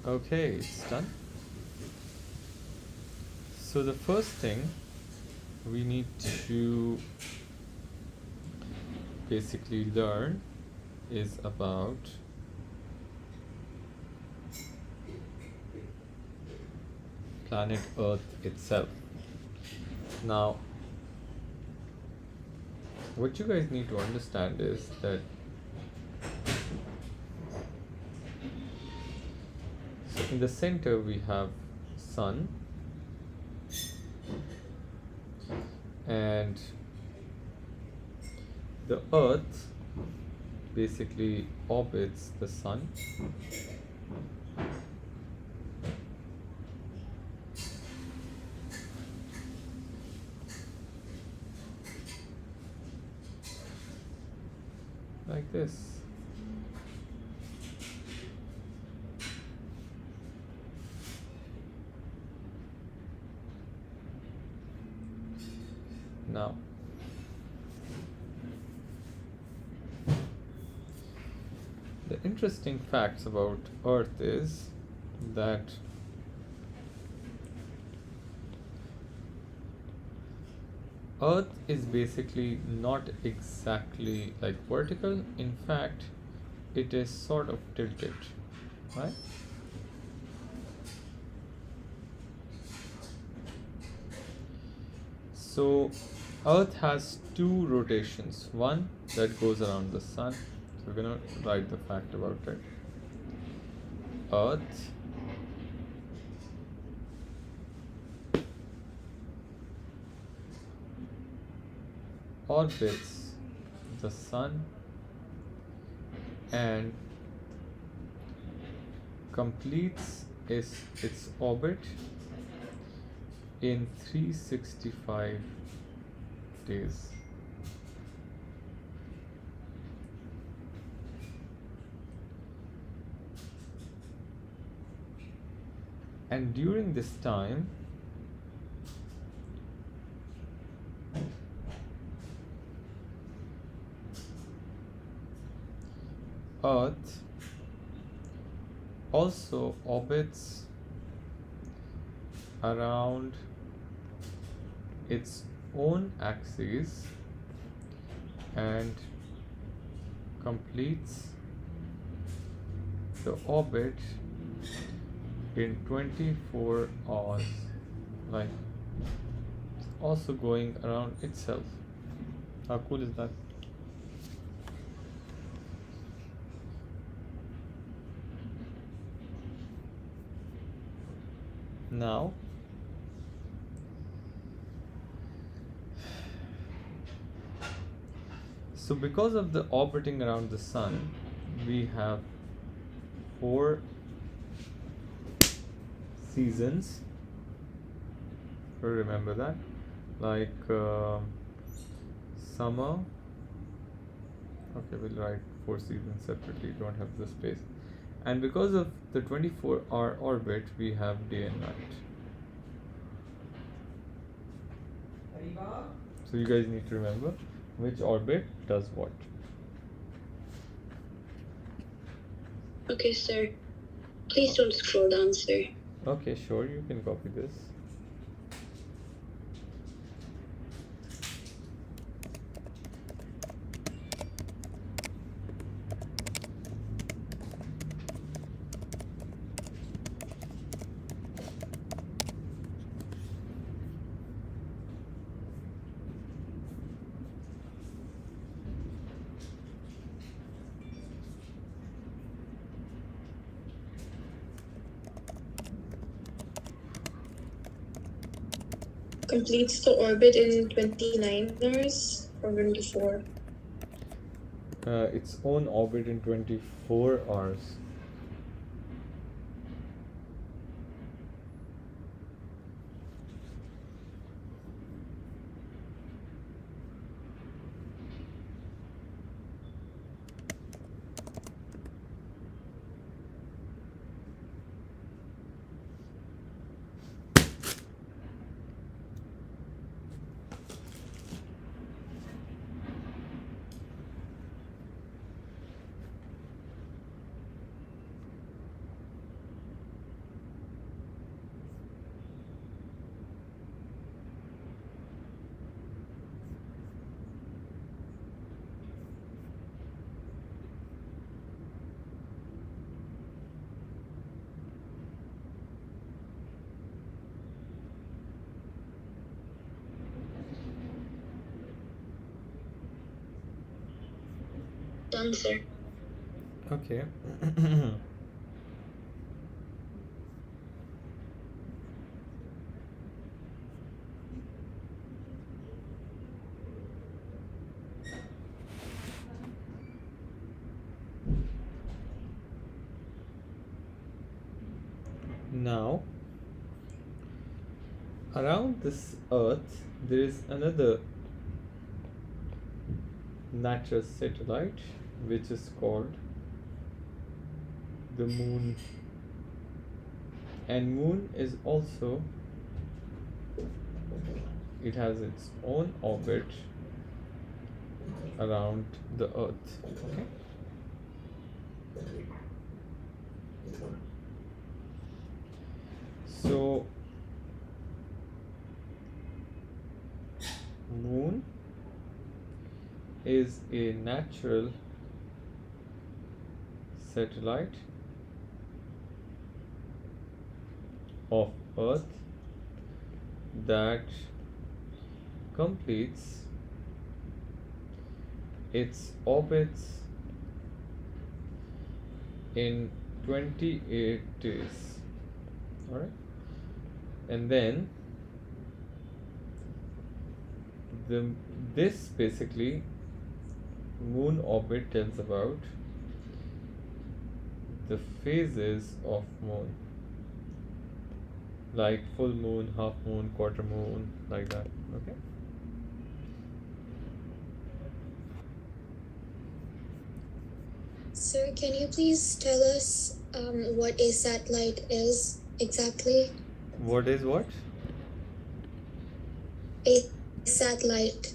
Okay, it's done. So the first thing we need to basically learn is about planet Earth itself. Now, what you guys need to understand is that in the center we have Sun, and the Earth basically orbits the Sun. Like this. Now, the interesting facts about Earth is that Earth is basically not exactly like vertical. In fact, it is sort of tilted, right? So Earth has two rotations, one that goes around the Sun. So we're gonna write the fact about it. Earth orbits the Sun and completes its orbit in 365 days. And during this time, Earth also orbits around its own axis and completes the orbit in 24 hours. Like, it's also going around itself. How cool is that? Now, so because of the orbiting around the Sun, we have 4 seasons. Remember that, like summer. Okay, we'll write 4 seasons separately. Don't have the space. And because of the 24-hour orbit, we have day and night. So you guys need to remember which orbit does what. Okay, sir. Please don't scroll down, sir. Okay, sure, you can copy this. Completes the orbit in 29 hours or 24? Its own orbit in 24 hours. done, sir. Okay. Now, around this Earth, there is another natural satellite which is called the Moon. And Moon is also, it has its own orbit around the Earth. Okay. So Moon is a natural satellite of Earth that completes its orbits in 28 days. All right, and then this basically moon orbit tells about the phases of moon, like full moon, half moon, quarter moon, like that. Okay. Sir, can you please tell us what a satellite is exactly? What is what? A satellite.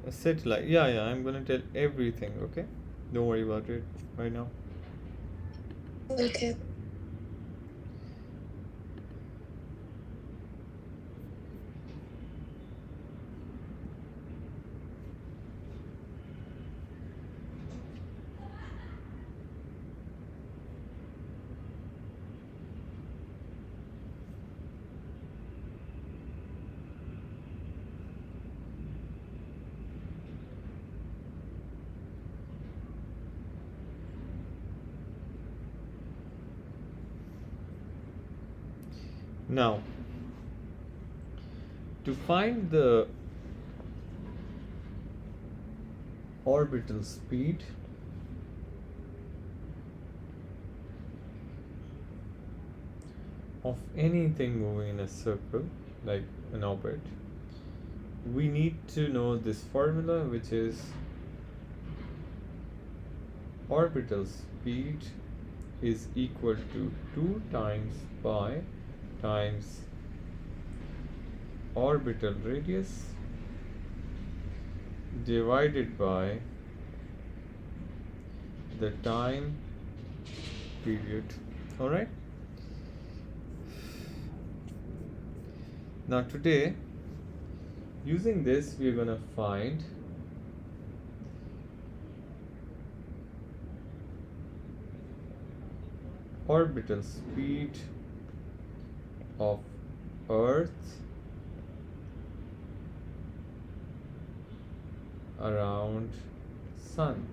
A satellite. Yeah, I'm gonna tell everything, okay? Don't worry about it right now. Okay. Now, to find the orbital speed of anything moving in a circle, like an orbit, we need to know this formula, which is orbital speed is equal to 2 times pi times orbital radius divided by the time period. All right. Now today, using this, we're gonna find orbital speed of Earth around Sun,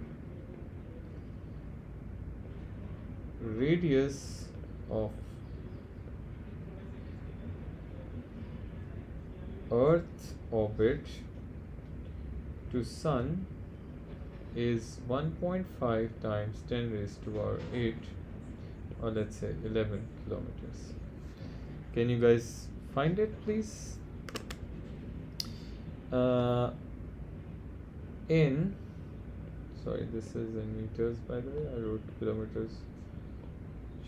radius of Earth orbit to Sun is 1.5 times 10 raised to power 8, or let's say 11 kilometers. Can you guys find it, please? Sorry, this is in meters, by the way. I wrote kilometers,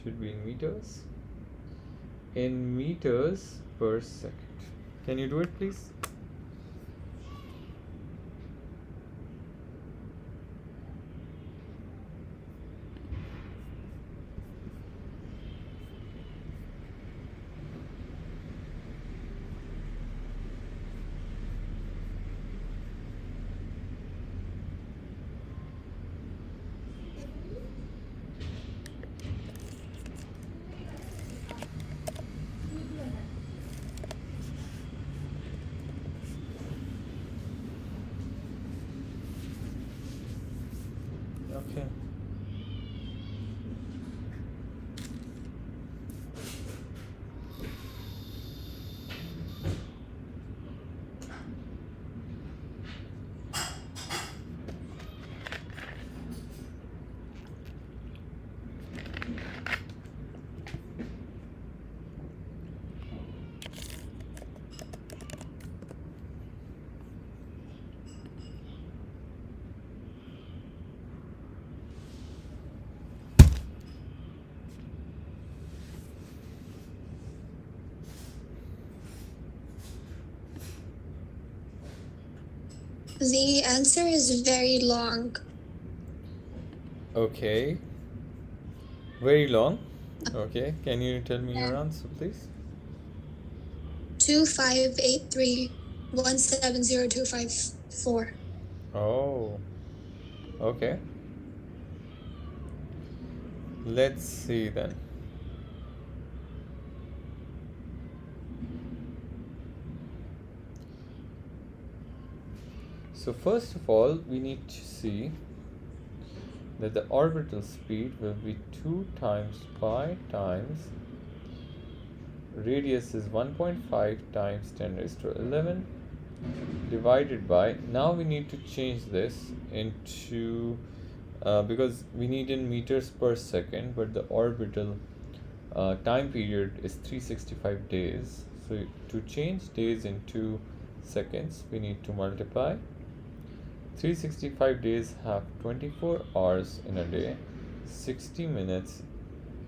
should be in meters. In meters per second. Can you do it, please? The answer is very long. Okay. Very long. Okay. Can you tell me your answer, please? 2583170254. Oh. Okay. Let's see then. So first of all, we need to see that the orbital speed will be 2 times pi times radius is 1.5 times 10 raised to 11 divided by, now we need to change this into because we need in meters per second, but the orbital time period is 365 days. So to change days into seconds, we need to multiply 365 days have 24 hours in a day, 60 minutes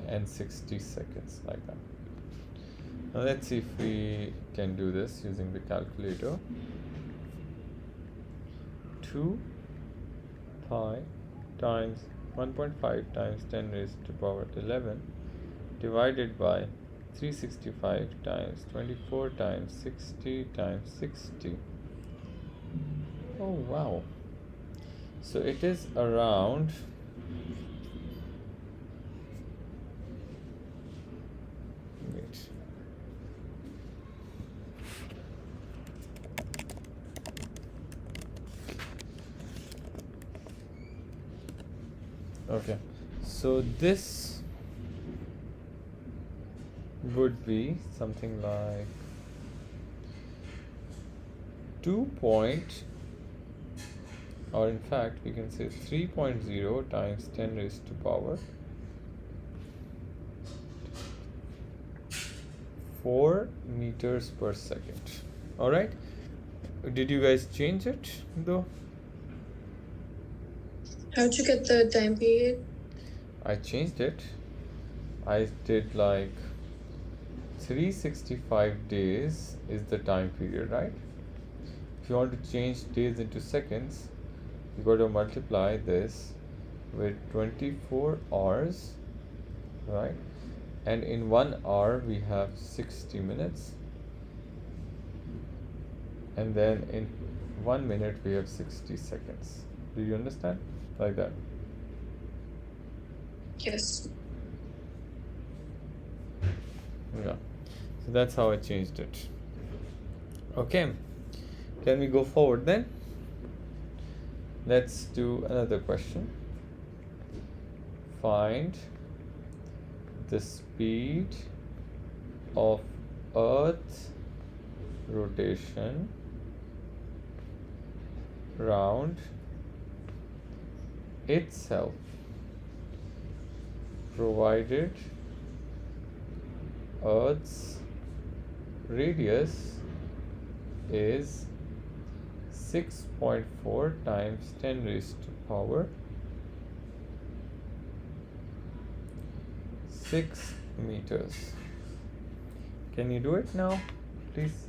and 60 seconds, like that. Now let's see if we can do this using the calculator. 2 pi times 1.5 times 10 raised to power 11 divided by 365 times 24 times 60 times 60. Oh wow. So it is around wait. Okay. So this would be something like 2 point, or in fact we can say 3.0 times 10 raised to power 4 meters per second. All right, did you guys change it though? How'd you get the time period? I changed it. I did like 365 days is the time period, right? If you want to change days into seconds, you got to multiply this with 24 hours, right? And in 1 hour we have 60 minutes, and then in 1 minute we have 60 seconds. Do you understand? Like that. Yes. Yeah. So that's how I changed it. Okay. Can we go forward then? Let's do another question. Find the speed of Earth's rotation round itself, provided Earth's radius is 6.4 times 10 raised to power 6 meters. Can you do it now, please?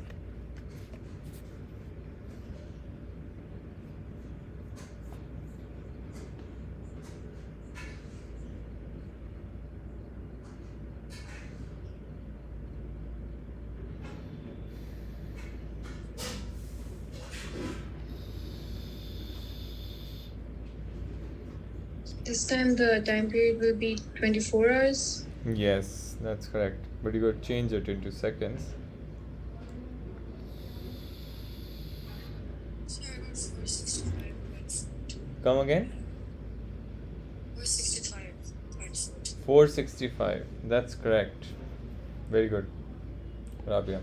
This time the time period will be 24 hours. Yes, that's correct. But you got to change it into seconds. Sorry, I got 465. Come again? 465. 465. That's correct. Very good, Rabia.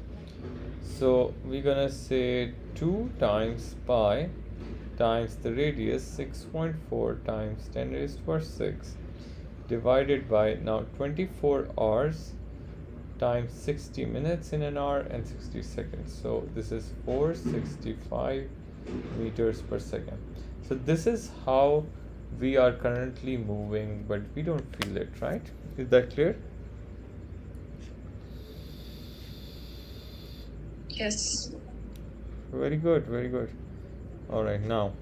So we're gonna say 2 times pi times the radius 6.4 times 10 raised to power 6 divided by, now 24 hours times 60 minutes in an hour and 60 seconds. So this is 465 meters per second. So this is how we are currently moving, but we don't feel it, right? Is that clear? Yes. Very good, very good. All right, now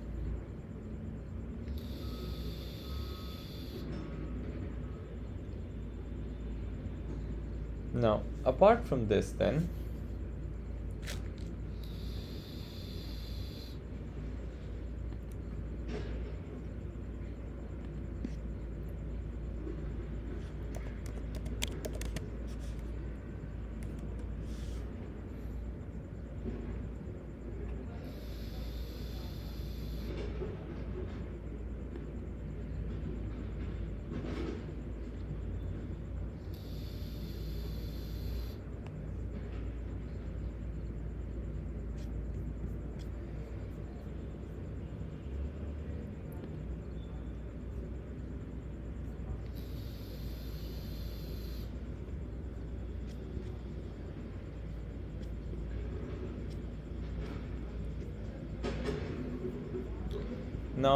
apart from this, then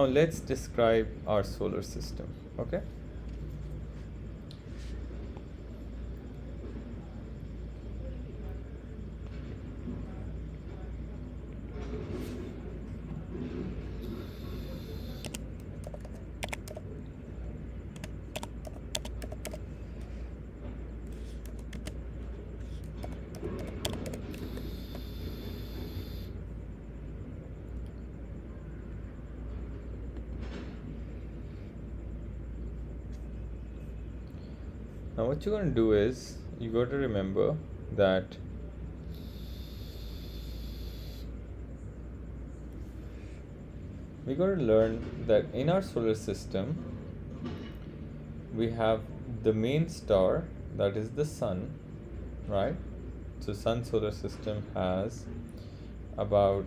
let's describe our solar system. Okay, now what you're going to do is you got to remember that we got to learn that in our solar system we have the main star, that is the sun, right? So sun solar system has about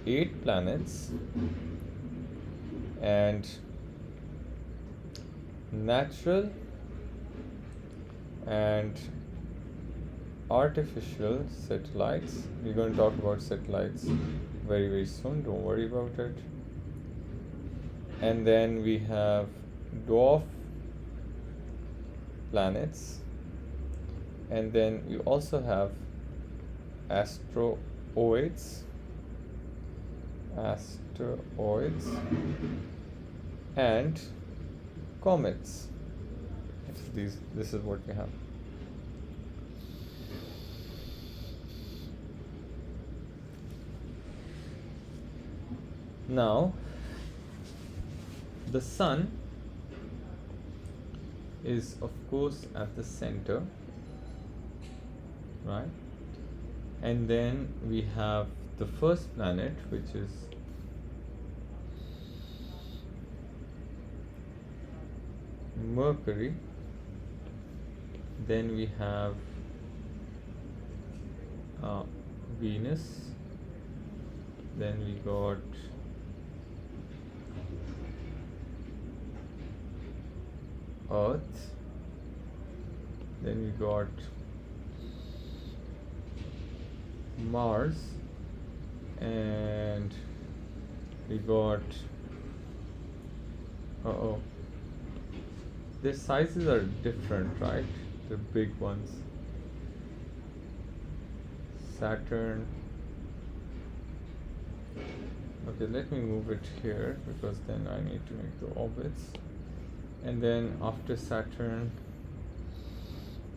8 planets, and natural and artificial satellites. We're going to talk about satellites very, very soon, don't worry about it. And then we have dwarf planets, and then we also have asteroids and comets. This is what we have. Now the sun is of course at the center, right? And then we have the first planet, which is Mercury. Then we have Venus. Then we got Earth. Then we got Mars, and we got their sizes are different, right? The big ones. Saturn. Okay, let me move it here because then I need to make the orbits. And then after Saturn,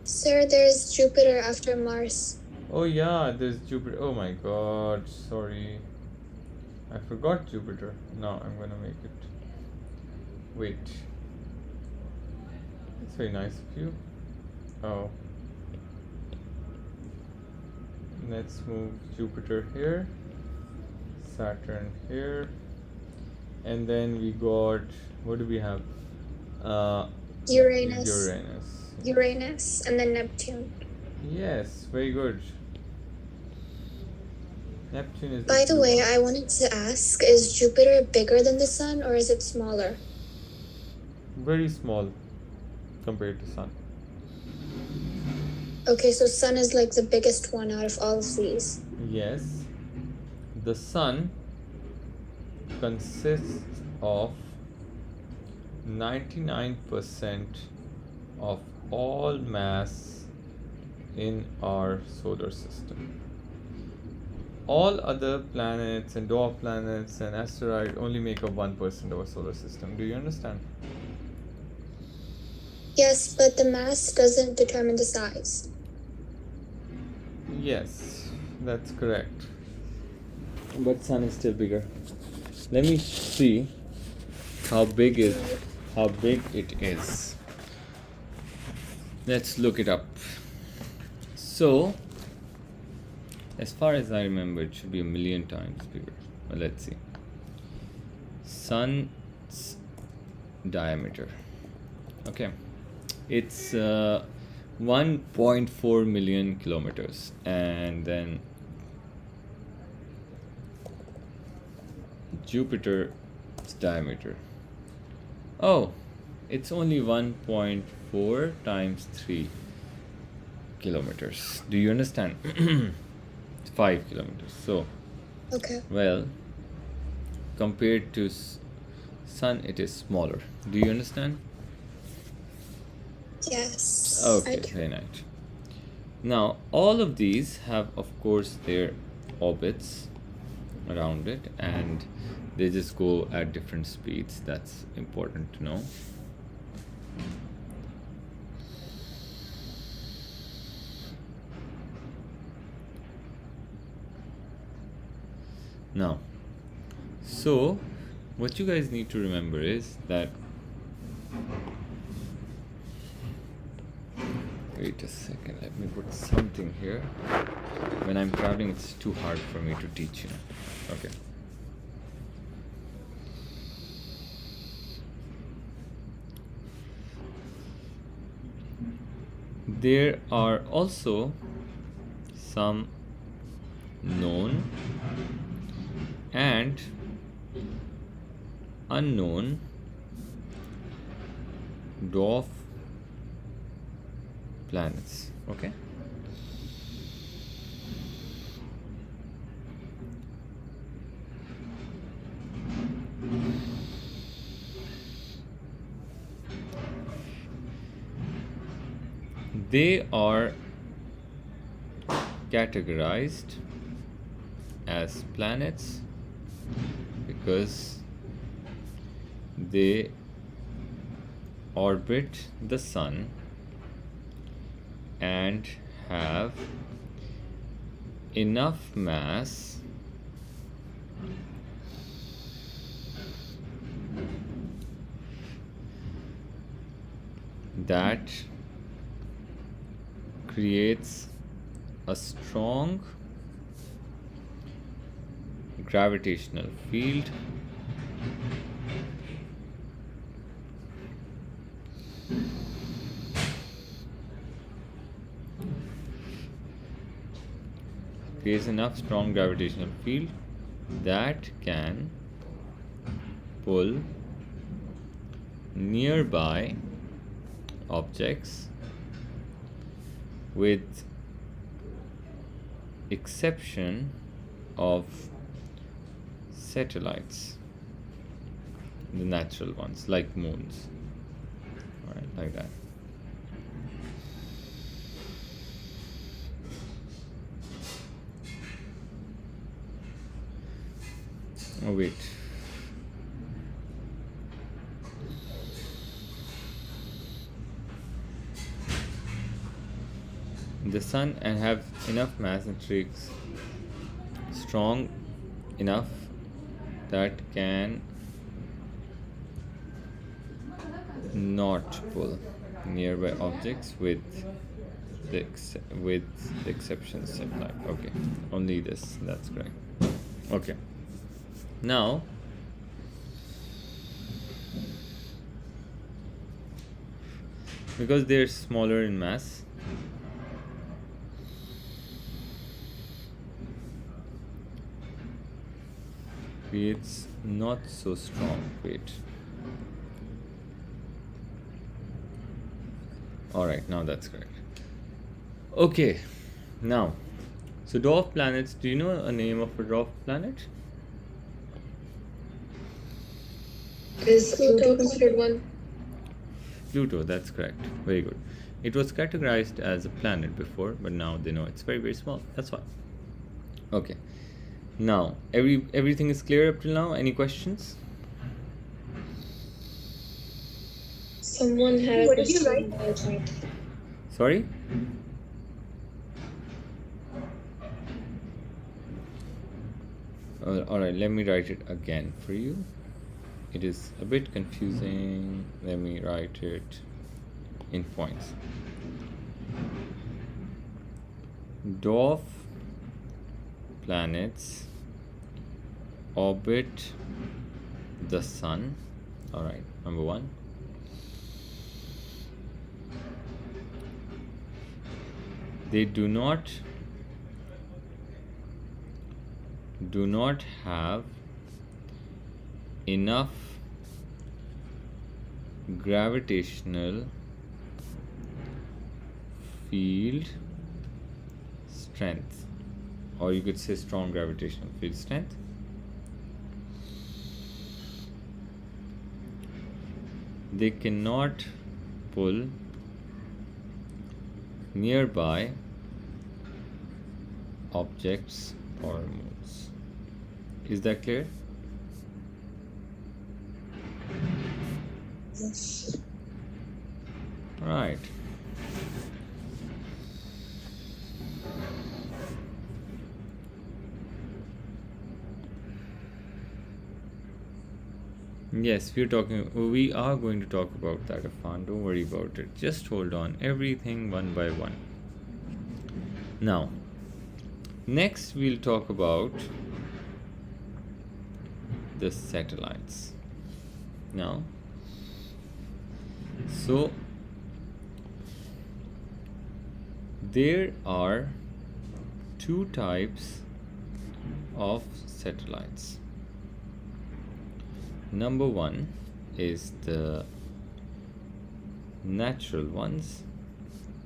Sir, there's Jupiter after Mars. oh yeah, there's Jupiter. Oh my god, sorry, I forgot Jupiter. Now I'm gonna make it. Wait, it's very nice of you. Oh, let's move Jupiter here, Saturn here, and then we got, what do we have? Uranus, and then Neptune. Yes, very good. Neptune is. By the way, I wanted to ask, is Jupiter bigger than the sun or is it smaller? Very small compared to Sun. Okay, so sun is like the biggest one out of all of these. Yes, the Sun consists of 99% of all mass in our solar system. all other planets and dwarf planets and asteroids only make up 1% of our solar system. Do you understand? Yes, but the mass doesn't determine the size. Yes, that's correct. But sun is still bigger. Let me see how big it is. Let's look it up. So, as far as I remember, it should be 1,000,000 times bigger. Well, let's see. Sun's diameter. Okay, it's 1.4 million kilometers, and then Jupiter's diameter. Oh, it's only 1.4 times 3 kilometers. Do you understand? 5 kilometers. So, Okay. well, compared to sun, it is smaller. Do you understand? Yes. Okay, I do. very nice. Now, all of these have, of course, their orbits around it, and they just go at different speeds. That's important to know. Now, so what you guys need to remember is that, wait a second, let me put something here. When I'm traveling, it's too hard for me to teach you. Okay. There are also some known and unknown dwarf planets. Okay. They are categorized as planets because they orbit the sun and have enough mass that creates a strong gravitational field that can pull nearby objects with exception of satellites, the natural ones like moons. All right, like that. Oh wait, the sun and have enough mass and tricks strong enough that can not pull nearby objects with the exceptions set like. Okay, only this, that's correct. Okay, now because they're smaller in mass, creates not so strong weight. Alright, now that's correct. Okay, now, so dwarf planets, do you know a name of a dwarf planet? Is Pluto considered one? Pluto, that's correct. Very good. It was categorized as a planet before, but now they know it's very, very small. That's why. Okay. Now, everything is clear up till now. Any questions? Someone had a What did you question write? about that. Sorry? Alright, let me write it again for you. It is a bit confusing. Let me write it in points. Dwarf planets orbit the sun. Alright, number one. They do not have enough gravitational field strength, or you could say strong gravitational field strength, they cannot pull nearby objects or moons. Is that clear? Yes. Right. Yes, we are going to talk about that, Afan. Don't worry about it. Just hold on. Everything one by one. Now, next we'll talk about the satellites. Now, so there are two types of satellites. Number one is the natural ones,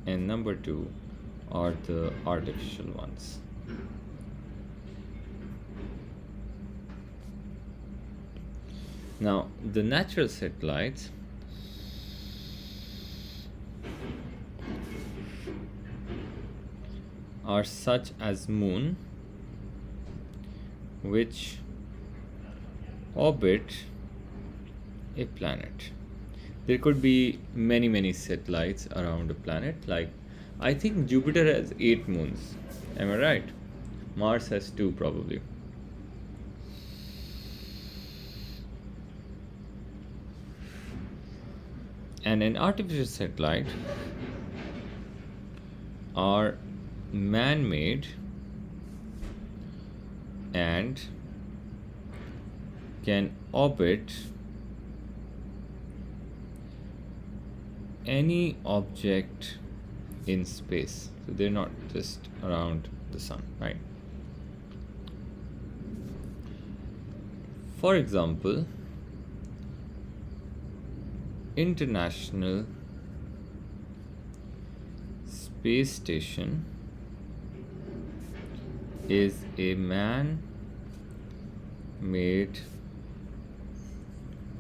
and number two are the artificial ones. Now, the natural satellites are such as Moon, which orbit a planet. There could be many satellites around a planet. Like, I think Jupiter has 8 moons. Am I right? Mars has 2 probably. And an artificial satellite are man-made and can orbit any object in space. So they're not just around the sun, right? For example, International Space Station is a man-made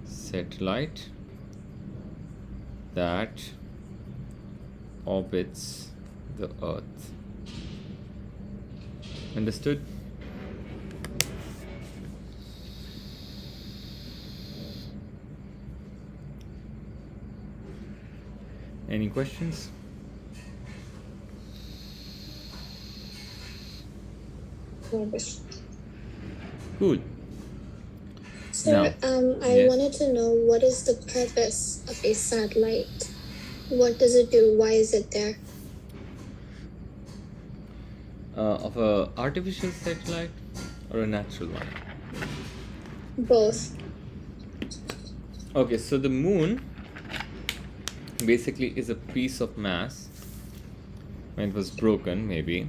satellite that orbits the Earth. Understood? Any questions? No question. Cool. Sir, Now, I yes. wanted to know, what is the purpose of a satellite? What does it do? Why is it there? Of a artificial satellite or a natural one? Both. Okay, so the moon basically is a piece of mass when it was broken, maybe.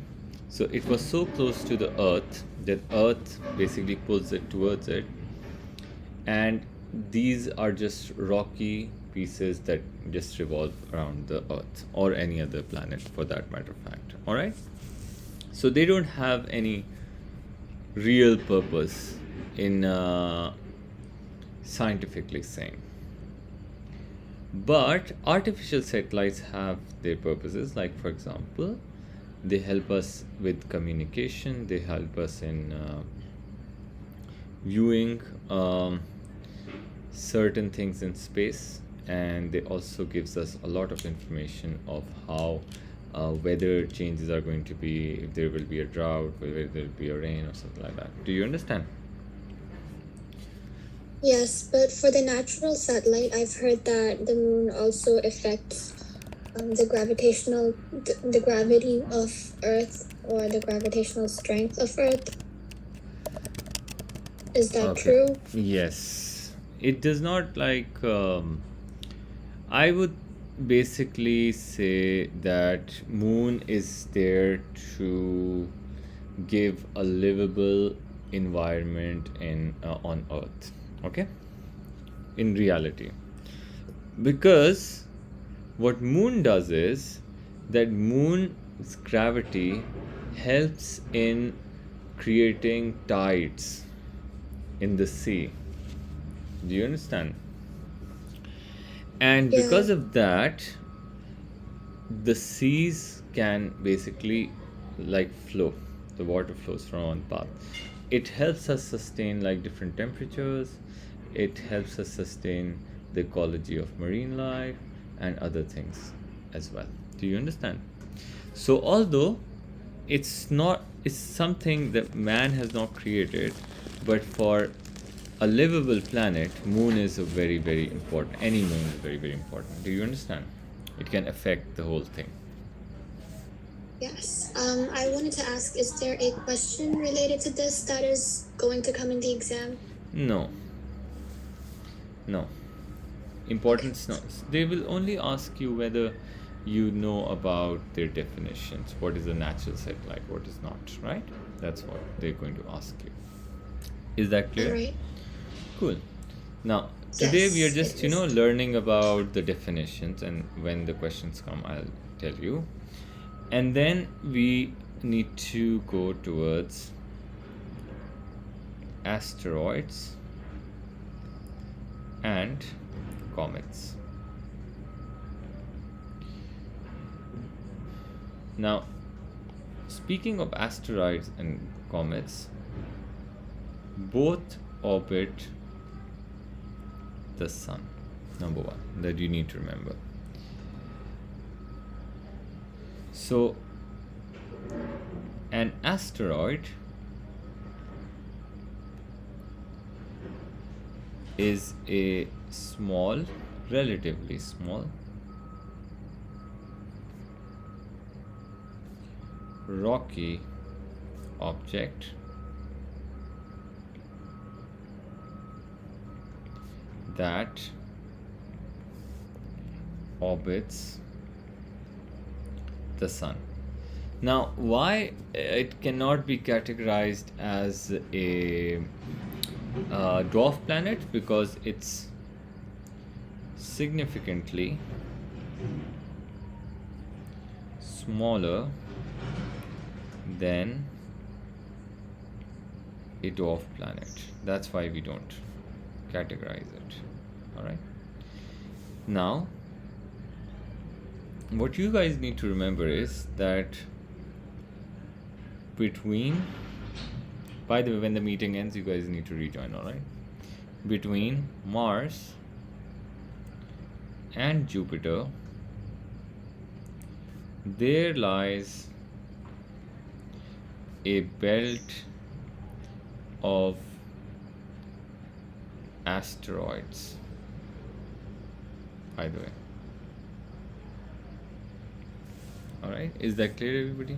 So it was so close to the Earth that Earth basically pulls it towards it, and these are just rocky pieces that just revolve around the Earth or any other planet for that matter of fact. All right, so they don't have any real purpose in scientifically saying. But artificial satellites have their purposes. Like, for example, they help us with communication, they help us in viewing certain things in space, and they also gives us a lot of information of how weather changes are going to be, if there will be a drought, whether there will be a rain or something like that. Do you understand? Yes, but for the natural satellite, I've heard that the moon also affects the the gravity of Earth, or the gravitational strength of Earth. Is that true? Yes. It does not I would basically say that moon is there to give a livable environment in on Earth. Okay? In reality. Because what moon does is that moon's gravity helps in creating tides in the sea. Do you understand? And Yeah. because of that, the seas can basically flow. The water flows from one path. It helps us sustain different temperatures. It helps us sustain the ecology of marine life and other things as well. Do you understand? So although it's something that man has not created, but for a livable planet, moon is a very, very important. Any moon is very, very important. Do you understand? It can affect the whole thing. Yes. I wanted to ask, is there a question related to this that is going to come in the exam? No. No. Importance, no. They will only ask you whether you know about their definitions. What is a natural satellite? What is not, right? That's what they're going to ask you. Is that clear? All right. Cool. Now, today we are Yes, just, it is. learning about the definitions, and when the questions come, I'll tell you. And then we need to go towards asteroids and comets. Now, speaking of asteroids and comets, both orbit the sun. Number one, that you need to remember. So, an asteroid is a small, relatively small, rocky object that orbits the sun. Now, why it cannot be categorized as a dwarf planet? Because it's significantly smaller than a dwarf planet. That's why we don't categorize it. All right. Now, what you guys need to remember is that by the way, when the meeting ends, you guys need to rejoin. All right. Between Mars and Jupiter, there lies a belt of asteroids. By the way, all right, is that clear, everybody?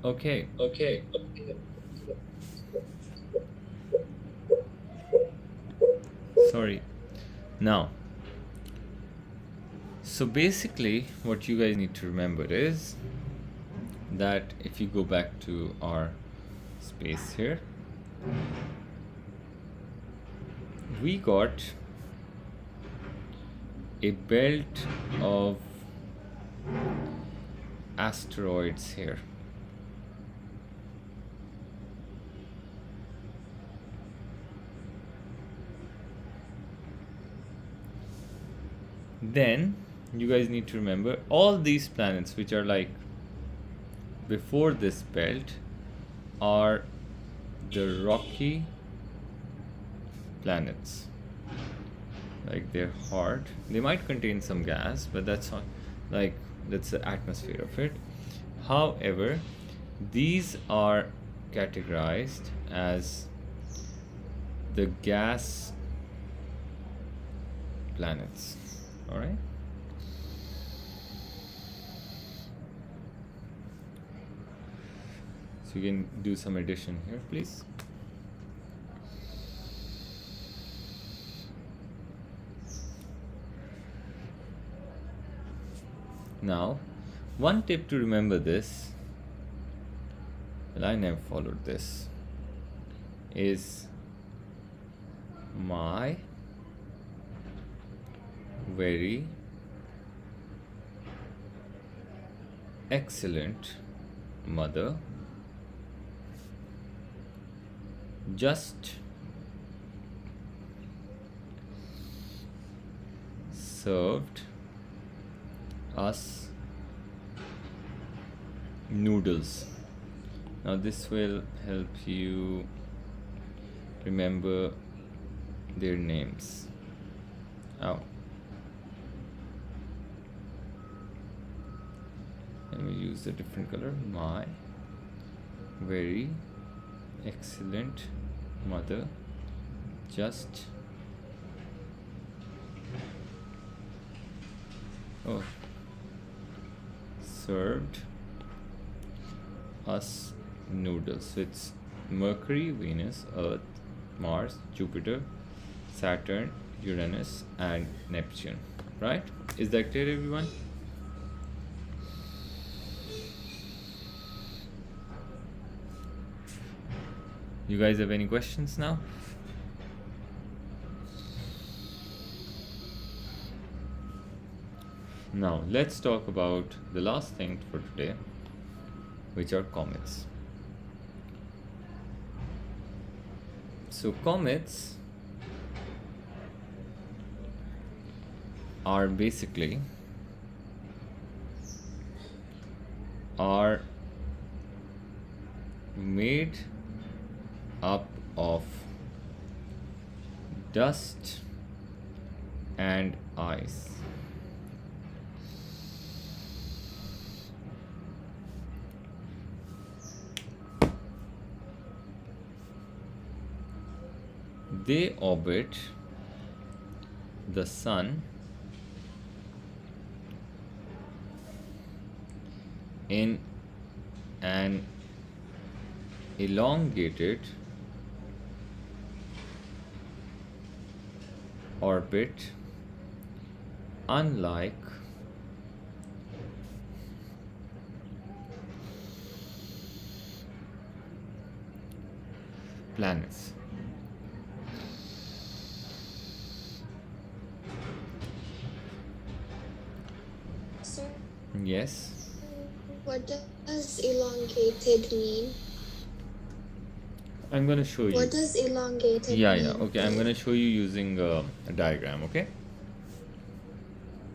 Okay. Sorry. Now, so basically, what you guys need to remember is that if you go back to our space here, we got a belt of asteroids here. Then you guys need to remember all these planets which are like before this belt are the rocky planets. Like they're hard. They might contain some gas, but that's not like that's the atmosphere of it. However, these are categorized as the gas planets. All right. So you can do some addition here, please. Now, one tip to remember this, well, I never followed this, is my very excellent mother just served us noodles. Now this will help you remember their names. Oh, let me use a different color. My very excellent mother just served us noodles. So it's Mercury, Venus, Earth, Mars, Jupiter, Saturn, Uranus, and Neptune. Right? Is that clear, everyone? You guys have any questions now? Now, let's talk about the last thing for today, which are comets. So, comets are basically made up of dust and ice. They orbit the sun in an elongated orbit, unlike planets. Sir, Yes. what does elongated mean? I'm gonna show you. What does elongated Yeah, mean? yeah. Okay, I'm gonna show you using a diagram. Okay.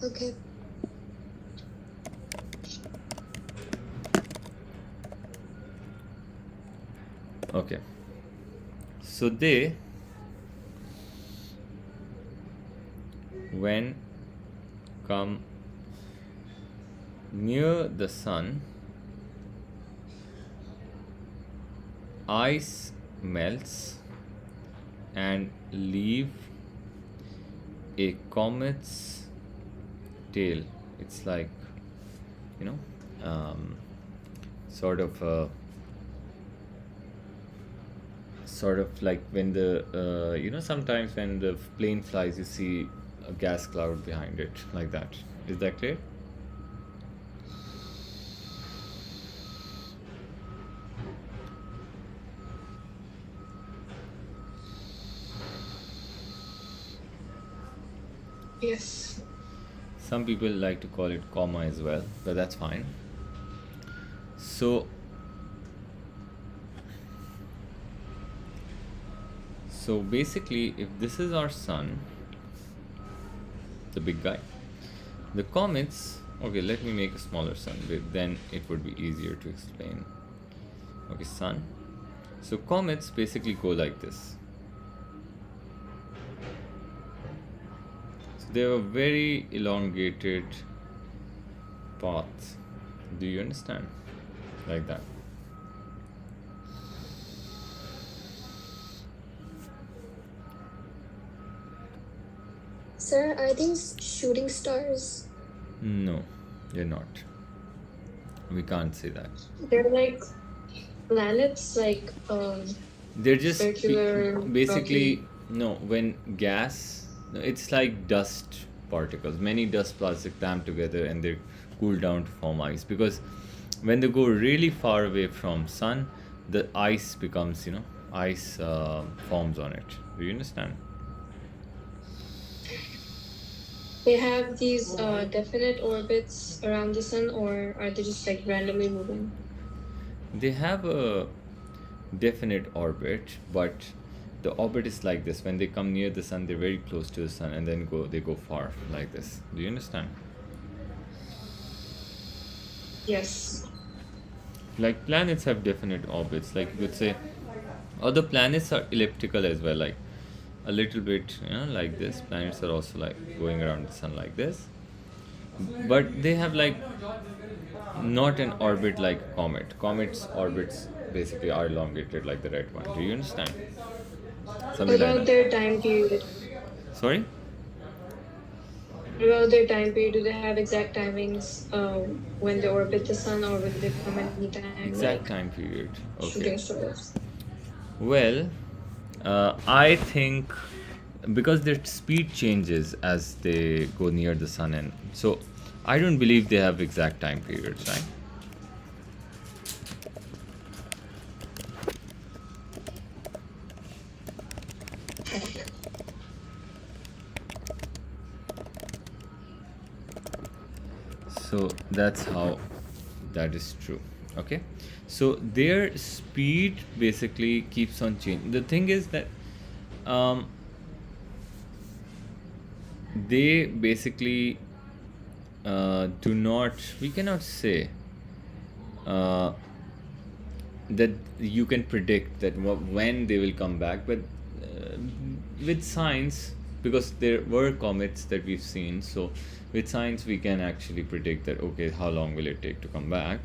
Okay. Okay. So they, when come near the sun, ice melts and leave a comet's tail. It's like, you know, sort of like when the sometimes when the plane flies, you see a gas cloud behind it, like that. Is that clear? Yes. Some people like to call it comma as well, but that's fine. So basically, if this is our sun, the big guy, the comets, okay, let me make a smaller sun, then it would be easier to explain. Okay, sun. So comets basically go like this. So they have a very elongated path. Do you understand? Like that. Sir, are these shooting stars? No, they're not. We can't say that. They're like planets, like They're just circular, basically no. When gas, no, it's like dust particles. Many dust particles clam together and they cool down to form ice. Because when they go really far away from sun, the ice becomes ice forms on it. Do you understand? They have these definite orbits around the sun, or are they just like randomly moving? They have a definite orbit, but the orbit is like this. When they come near the sun, they're very close to the sun, and then they go far like this. Do you understand? Yes. Like planets have definite orbits. Like you could say, other planets are elliptical as well. Like a little bit, like this. Planets are also like going around the sun like this, but they have like not an orbit like a comet. Comets orbits basically are elongated like the red one. Do you understand? What Something like about that. their time period? Sorry? What about their time period? Do they have exact timings when they orbit the sun, or will they come at any time? Exact like time period. Okay. shooting stars? Well, I think because their speed changes as they go near the sun, and so I don't believe they have exact time periods, right? So that's how that is true. Okay, so their speed basically keeps on changing. The thing is that they basically do not, we cannot say that you can predict that when they will come back, but with science, because there were comets that we've seen, so with science we can actually predict that, okay, how long will it take to come back,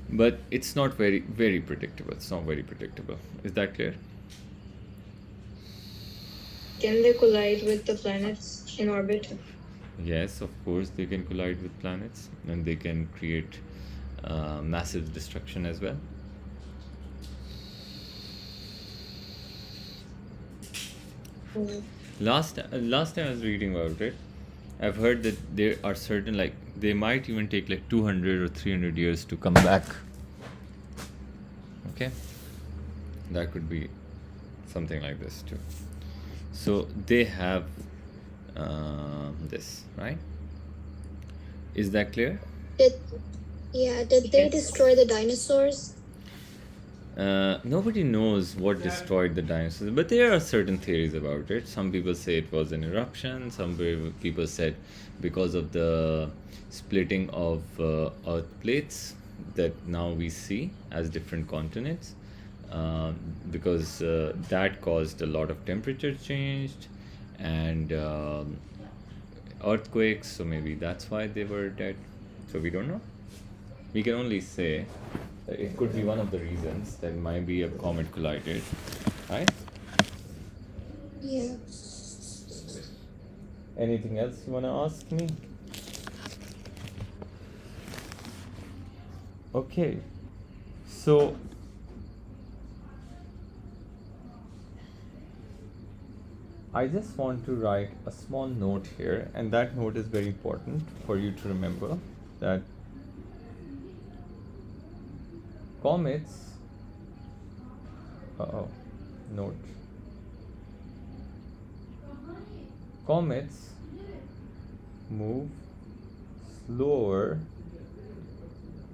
but it's not very predictable. It's not very predictable. Is that clear? Can they collide with the planets in orbit? Yes, of course they can collide with planets, and they can create massive destruction as well. Last time I was reading about it, I've heard that there are certain, like, they might even take like 200 or 300 years to come back. Okay, that could be something like this too. So they have this, right? Is that clear? Did they destroy the dinosaurs? Nobody knows what destroyed the dinosaurs, but there are certain theories about it. Some people say it was an eruption. Some people said because of the splitting of Earth plates that now we see as different continents, because that caused a lot of temperature changed and earthquakes. So maybe that's why they were dead. So we don't know. We can only say that it could be one of the reasons that might be a comet collided, right? Yeah. Anything else you want to ask me? Okay. So I just want to write a small note here, and that note is very important for you to remember that comets, note, comets move slower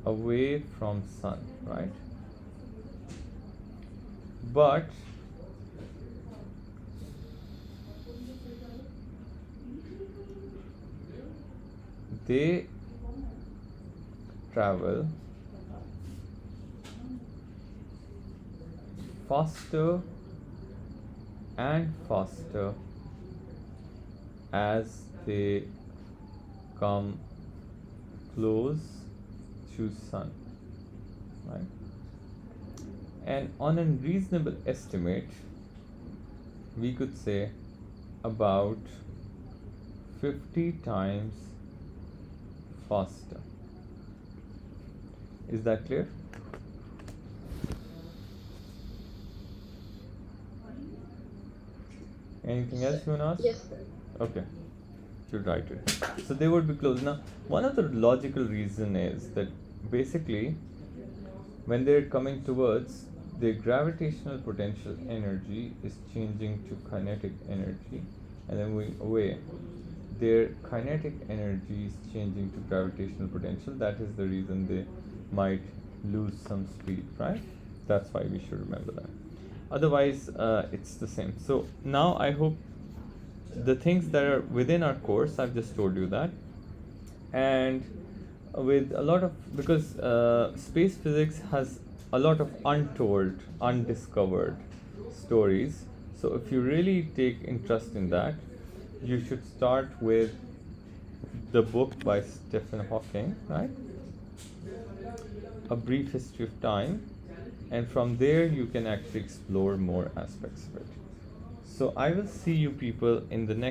away from sun, right? But they travel faster and faster as they come close to sun, right? And on a reasonable estimate, we could say about 50 times faster. Is that clear? Anything else you want to ask? Yes. Okay, should write it. So they would be close. Now, one of the logical reason is that basically, when they're coming towards, their gravitational potential energy is changing to kinetic energy, and then moving away, their kinetic energy is changing to gravitational potential. That is the reason they might lose some speed, right? That's why we should remember that. Otherwise, it's the same. So now I hope the things that are within our course, I've just told you that. And with a lot of, because space physics has a lot of untold, undiscovered stories. So if you really take interest in that, you should start with the book by Stephen Hawking, right? A Brief History of Time. And from there you can actually explore more aspects of it. So I will see you people in the next